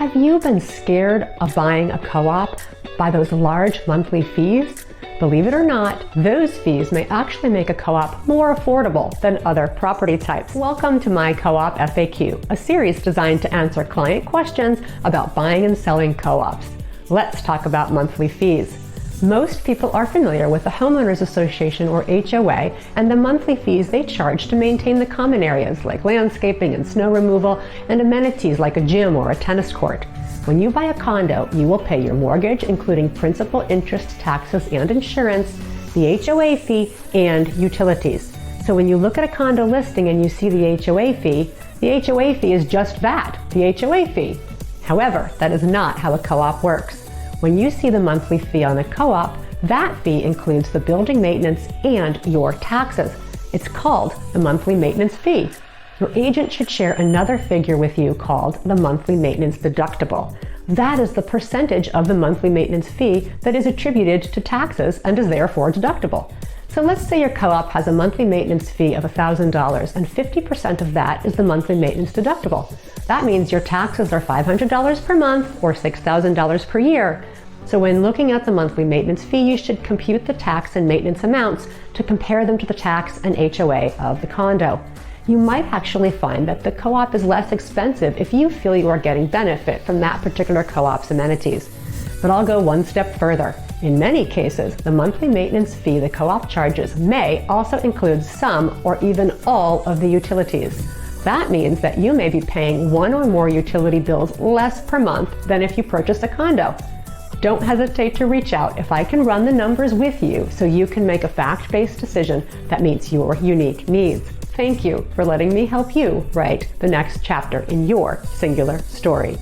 Have you been scared of buying a co-op by those large monthly fees? Believe it or not, those fees may actually make a co-op more affordable than other property types. Welcome to My Co-op FAQ, a series designed to answer client questions about buying and selling co-ops. Let's talk about monthly fees. Most people are familiar with the Homeowners Association or HOA and the monthly fees they charge to maintain the common areas like landscaping and snow removal and amenities like a gym or a tennis court. When you buy a condo, you will pay your mortgage, including principal, interest, taxes, and insurance, the HOA fee, and utilities. So when you look at a condo listing and you see the HOA fee is just that, the HOA fee. However, that is not how a co-op works. When you see the monthly fee on a co-op, that fee includes the building maintenance and your taxes. It's called the monthly maintenance fee. Your agent should share another figure with you called the monthly maintenance deductible. That is the percentage of the monthly maintenance fee that is attributed to taxes and is therefore deductible. So let's say your co-op has a monthly maintenance fee of $1,000 and 50% of that is the monthly maintenance deductible. That means your taxes are $500 per month or $6,000 per year. So when looking at the monthly maintenance fee, you should compute the tax and maintenance amounts to compare them to the tax and HOA of the condo. You might actually find that the co-op is less expensive if you feel you are getting benefit from that particular co-op's amenities. But I'll go one step further. In many cases, the monthly maintenance fee the co-op charges may also include some or even all of the utilities. That means that you may be paying one or more utility bills less per month than if you purchased a condo. Don't hesitate to reach out if I can run the numbers with you so you can make a fact-based decision that meets your unique needs. Thank you for letting me help you write the next chapter in your singular story.